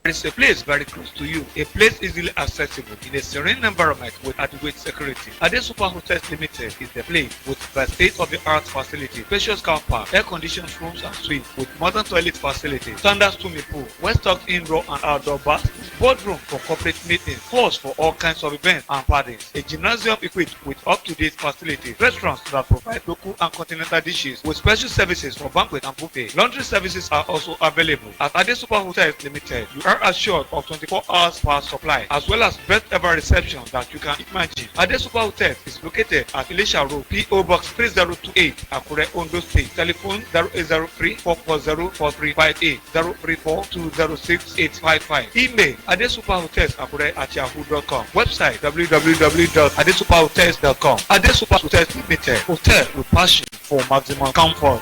It's a place very close to you, a place easily accessible in a serene environment with adequate security. Ade Super Hotels Limited is the place with the state-of-the-art facility, spacious car park, air-conditioned rooms and suites with modern toilet facilities, standard swimming pool, well-stocked indoor and outdoor bars, boardroom for corporate meetings, halls for all kinds of events and parties, a gymnasium equipped with up-to-date facilities, restaurants that provide local and continental dishes with special services for banquet and buffet. Laundry services are also available. At Ade Super Hotels Limited, you are assured of 24 hours power supply as well as best ever reception that you can imagine. Ade Super Hotels is located at Elisha Road, PO Box 3028, Akure, Ondo State. Telephone 0803 440 4358, 034 206 855. Email adesuperhotelsakure@yahoo.com. Website www.adesuperhotels.com. Ade Super Hotels Limited, hotel with passion for maximum comfort.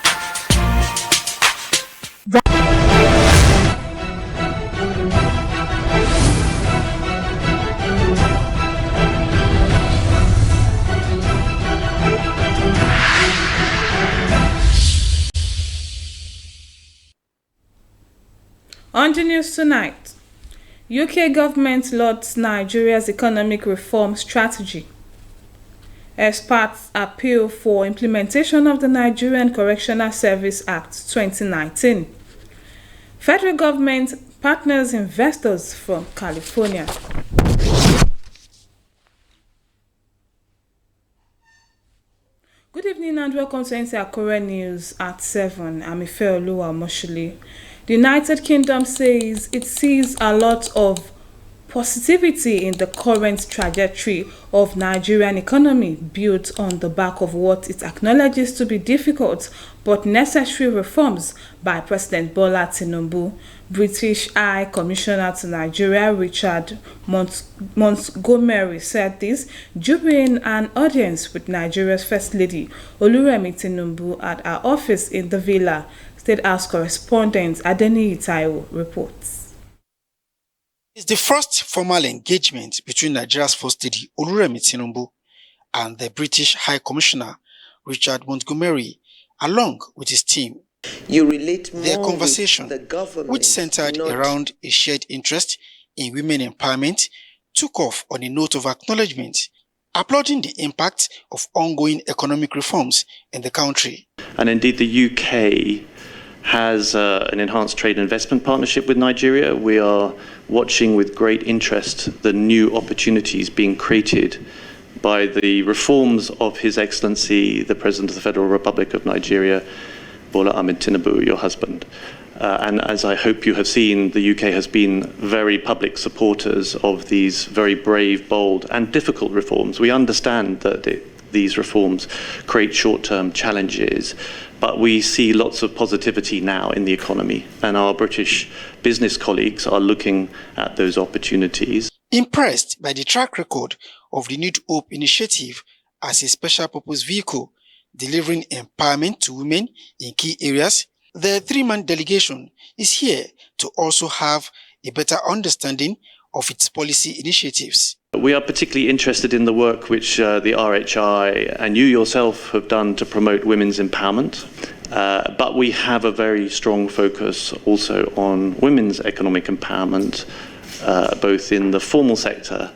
On the news tonight, UK government lauds Nigeria's economic reform strategy. Experts appeal for implementation of the Nigerian Correctional Service Act 2019. Federal government partners investors from California. Good evening and welcome to Nta Akure News at 7. I'm Ifeoluwa Moshuli. The United Kingdom says it sees a lot of positivity in the current trajectory of Nigerian economy built on the back of what it acknowledges to be difficult but necessary reforms by President Bola Tinubu. British High Commissioner to Nigeria Richard Montgomery said this during an audience with Nigeria's First Lady Oluremi Tinubu at her office in the Villa. State House correspondent Adeniyi Taiwo reports. It's the first formal engagement between Nigeria's First Lady Oluremi Tinubu and the British High Commissioner Richard Montgomery, along with his team. You relate more Their conversation, with the government, which centered around a shared interest in women empowerment, took off on a note of acknowledgement, applauding the impact of ongoing economic reforms in the country. And indeed, the UK has an enhanced trade and investment partnership with Nigeria. We are watching with great interest the new opportunities being created by the reforms of His Excellency, the President of the Federal Republic of Nigeria, Bola Ahmed Tinubu, your husband. And as I hope you have seen, the UK has been very public supporters of these very brave, bold and difficult reforms. We understand that these reforms create short-term challenges, but we see lots of positivity now in the economy, and our British business colleagues are looking at those opportunities. Impressed by the track record of the New Hope initiative as a special purpose vehicle delivering empowerment to women in key areas, the three-man delegation is here to also have a better understanding of its policy initiatives. We are particularly interested in the work which the RHI and you yourself have done to promote women's empowerment, but we have a very strong focus also on women's economic empowerment, both in the formal sector,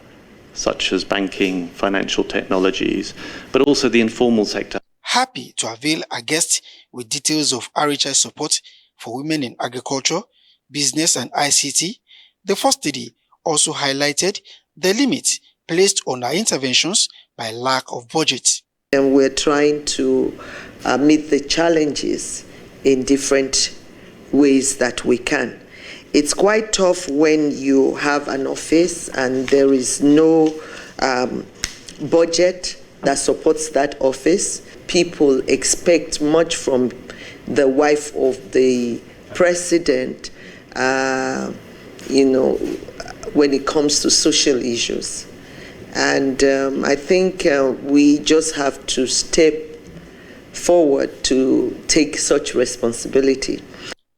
such as banking, financial technologies, but also the informal sector. Happy to avail our guest with details of RHI support for women in agriculture, business and ICT, the First Lady also highlighted the limit placed on our interventions by lack of budget. And we're trying to meet the challenges in different ways that we can. It's quite tough when you have an office and there is no budget that supports that office. People expect much from the wife of the president, when it comes to social issues. And I think we just have to step forward to take such responsibility.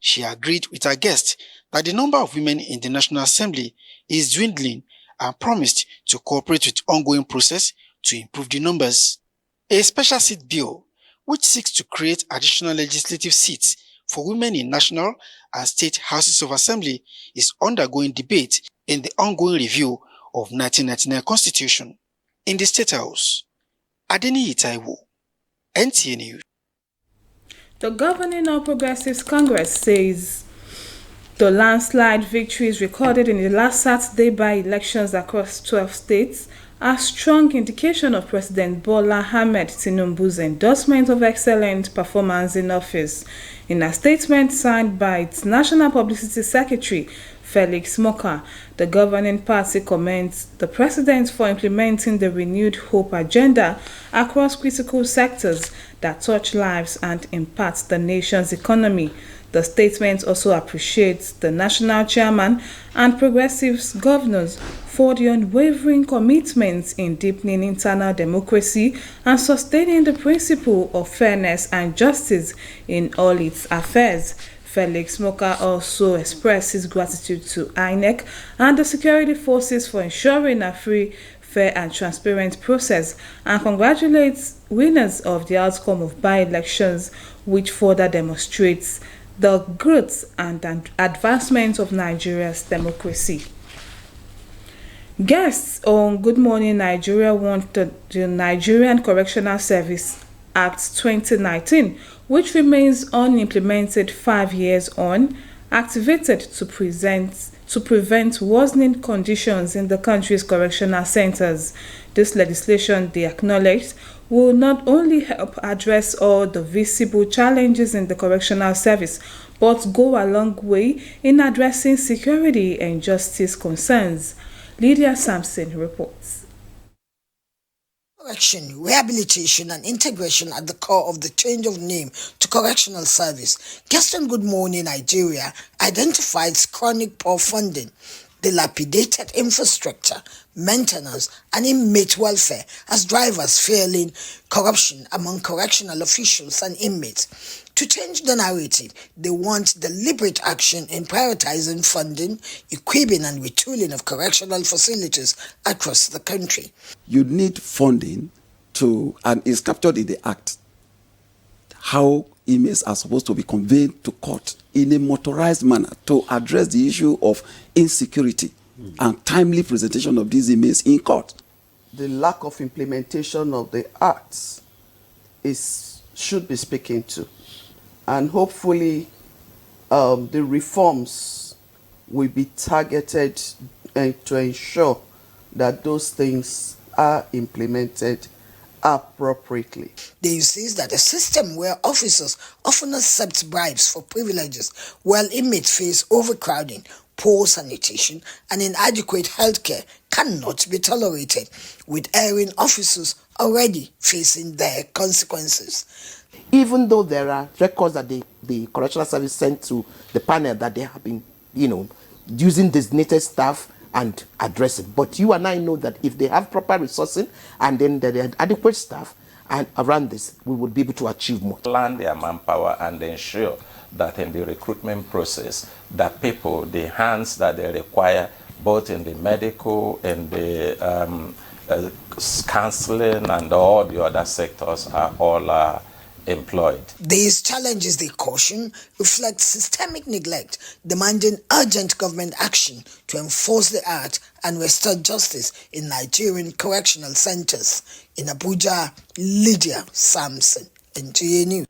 She agreed with her guest that the number of women in the National Assembly is dwindling and promised to cooperate with ongoing process to improve the numbers. A special seat bill, which seeks to create additional legislative seats for women in national and state houses of assembly is undergoing debate in the ongoing review of 1999 Constitution. In the State House, Adeniyi Taiwo, NTA News. The governing All Progressives Congress says the landslide victories recorded in the last Saturday by-elections across 12 states are strong indication of President Bola Ahmed Tinubu's endorsement of excellent performance in office. In a statement signed by its National Publicity Secretary, Felix Moka, the governing party commends the president for implementing the renewed hope agenda across critical sectors that touch lives and impact the nation's economy. The statement also appreciates the national chairman and progressives governors for the unwavering commitment in deepening internal democracy and sustaining the principle of fairness and justice in all its affairs. Felix Moka also expressed his gratitude to INEC and the security forces for ensuring a free, fair and transparent process and congratulates winners of the outcome of by-elections, which further demonstrates the growth and advancement of Nigeria's democracy. Guests on Good Morning Nigeria want the Nigerian Correctional Service Act 2019, which remains unimplemented 5 years on, activated to prevent worsening conditions in the country's correctional centers. This legislation, they acknowledged, will not only help address all the visible challenges in the correctional service, but go a long way in addressing security and justice concerns. Lydia Sampson reports. Correction, rehabilitation and integration at the core of the change of name to Correctional Service. Guest on Good Morning Nigeria identifies chronic poor funding, dilapidated infrastructure, maintenance and inmate welfare as drivers fueling corruption among correctional officials and inmates. To change the narrative, they want deliberate action in prioritizing funding, equipping and retooling of correctional facilities across the country. You need funding to, and it's captured in the Act, how inmates are supposed to be conveyed to court in a motorized manner to address the issue of insecurity and timely presentation of these inmates in court. The lack of implementation of the acts should be spoken to, and hopefully the reforms will be targeted to ensure that those things are implemented appropriately. They insist that a system where officers often accept bribes for privileges while inmates face overcrowding, poor sanitation and inadequate healthcare cannot be tolerated, with erring officers already facing their consequences. Even though there are records that the Correctional Service sent to the panel that they have been, using designated staff and addressing. But you and I know that if they have proper resourcing and then there are adequate staff and around this, we would be able to achieve more. Plan their manpower and ensure that in the recruitment process, that people, the hands that they require, both in the medical and the counseling and all the other sectors are all employed. These challenges, they caution, reflect systemic neglect, demanding urgent government action to enforce the act and restore justice in Nigerian correctional centers. In Abuja, Lydia Sampson, NTA News.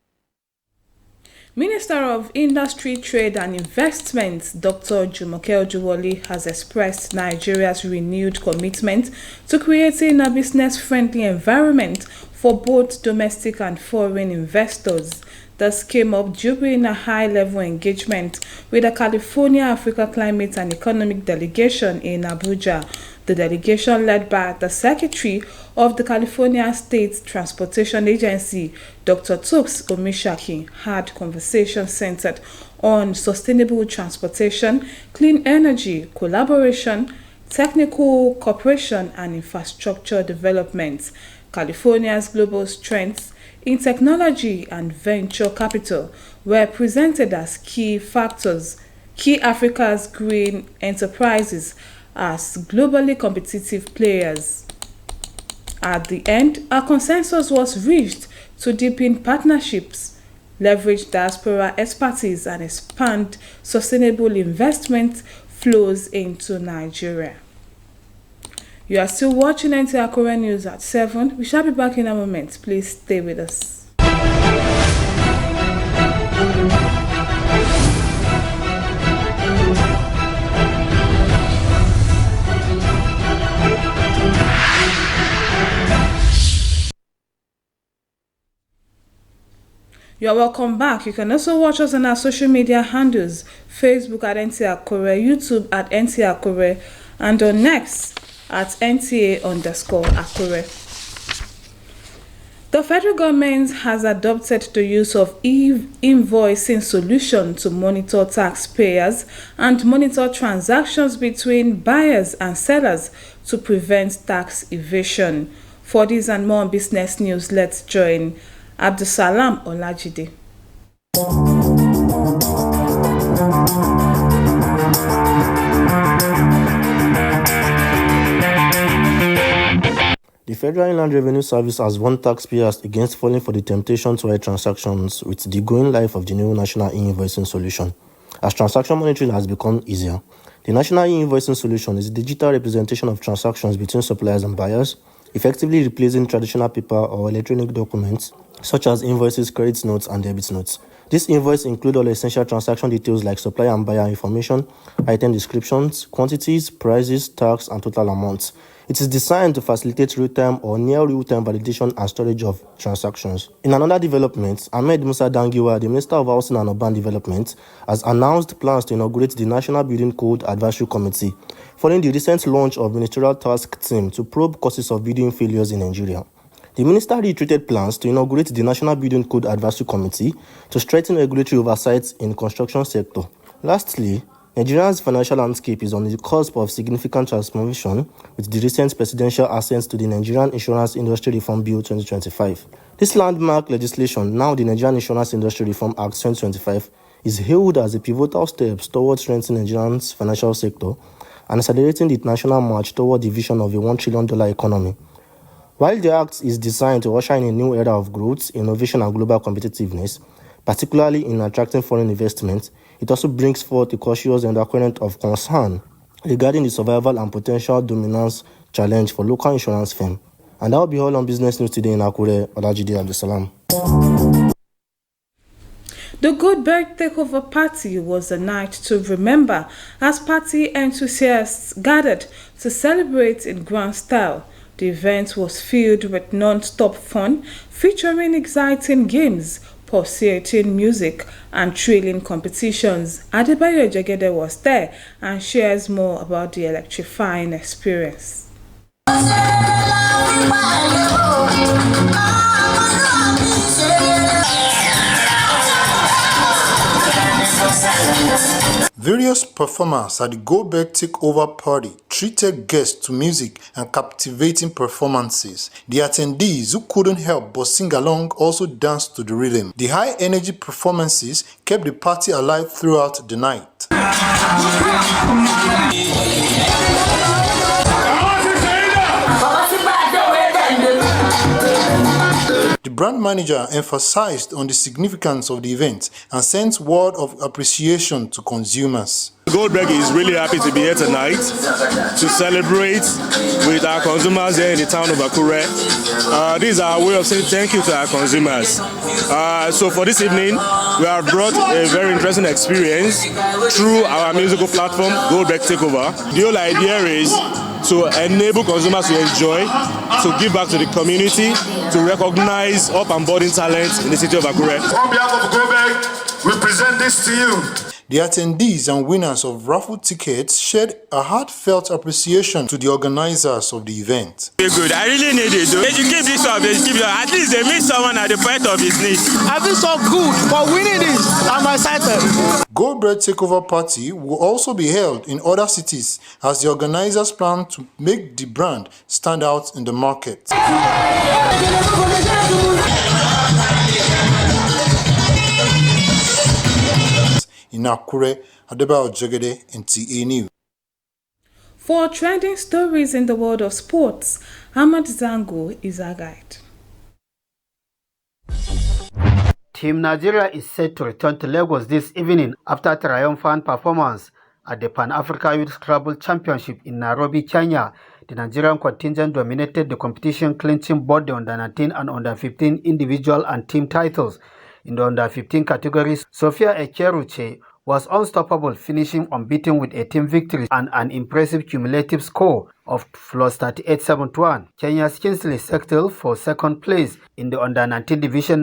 Minister of Industry, Trade and Investment, Dr. Jumoke Ojuwole, has expressed Nigeria's renewed commitment to creating a business-friendly environment for both domestic and foreign investors. This came up during a high-level engagement with the California Africa Climate and Economic Delegation in Abuja. The delegation, led by the Secretary of the California State Transportation Agency, Dr. Tokes Omishaki, had conversations centered on sustainable transportation, clean energy, collaboration, technical cooperation, and infrastructure development. California's global strengths in technology and venture capital were presented as key factors, key Africa's green enterprises as globally competitive players. At the end, a consensus was reached to deepen partnerships, leverage diaspora expertise, and expand sustainable investment flows into Nigeria. You are still watching Nta Akure News at 7. We shall be back in a moment. Please stay with us. You are welcome back. You can also watch us on our social media handles, Facebook at Nta Akure, YouTube at Nta Akure, and on X at NTA_Akure. The federal government has adopted the use of e-invoicing solution to monitor taxpayers and monitor transactions between buyers and sellers to prevent tax evasion. For this and more on business news, let's join Abdusalam Olajide. The Federal Inland Revenue Service has warned taxpayers against falling for the temptation to write transactions with the going live of the new national e-invoicing solution. As transaction monitoring has become easier, the national e-invoicing solution is a digital representation of transactions between suppliers and buyers, effectively replacing traditional paper or electronic documents such as invoices, credit notes, and debit notes. This invoice includes all essential transaction details like supplier and buyer information, item descriptions, quantities, prices, tax, and total amounts. It is designed to facilitate real-time or near real-time validation and storage of transactions. In another development, Ahmed Musa Dangiwa, the Minister of Housing and Urban Development, has announced plans to inaugurate the National Building Code Advisory Committee, following the recent launch of Ministerial Task Team to probe causes of building failures in Nigeria. The minister reiterated plans to inaugurate the National Building Code Advisory Committee to strengthen regulatory oversight in the construction sector. Lastly, Nigeria's financial landscape is on the cusp of significant transformation with the recent presidential assent to the Nigerian Insurance Industry Reform Bill 2025. This landmark legislation, now the Nigerian Insurance Industry Reform Act 2025, is hailed as a pivotal step towards strengthening Nigeria's financial sector and accelerating the national march toward the vision of a $1 trillion economy. While the Act is designed to usher in a new era of growth, innovation, and global competitiveness, particularly in attracting foreign investment, it also brings forth a cautious undercurrent of concern regarding the survival and potential dominance challenge for local insurance firms. And that will be all on business news today in Akure. Olajide Abdusalam. The Goldberg Takeover Party was a night to remember as party enthusiasts gathered to celebrate in grand style. The event was filled with non-stop fun, featuring exciting games, pulsating music, and thrilling competitions. Adebayo Jegede was there and shares more about the electrifying experience. Various performers at the Goldberg Takeover Party treated guests to music and captivating performances. The attendees who couldn't help but sing along also danced to the rhythm. The high-energy performances kept the party alive throughout the night. The brand manager emphasized on the significance of the event and sent word of appreciation to consumers. Goldberg is really happy to be here tonight to celebrate with our consumers here in the town of Akure. This is our way of saying thank you to our consumers. So for this evening, we have brought a very interesting experience through our musical platform, Goldberg Takeover. The whole idea is to enable consumers to enjoy, to give back to the community, to recognize up and budding talent in the city of Akure. On behalf of Goldberg, we present this to you. The attendees and winners of raffle tickets shared a heartfelt appreciation to the organizers of the event. Good. I really need it. They should keep this up. They should keep it up. At least they meet someone at the point of his need. I feel so good for winning this. I'm excited. Goldberg Takeover Party will also be held in other cities as the organizers plan to make the brand stand out in the market. In Akure, Adebayo Jegede, Nta News. For trending stories in the world of sports, Ahmad Zango is our guide. Team Nigeria is set to return to Lagos this evening after triumphant performance at the Pan-Africa Youth Scrabble Championship in Nairobi, Kenya. The Nigerian contingent dominated the competition, clinching both the under-19 and under-15 individual and team titles. In the under-15 categories, Sophia Ekeruche was unstoppable, finishing unbeaten with a team victory and an impressive cumulative score of plus 38.71. Kenya's Kingsley settled for second place in the under-19 division.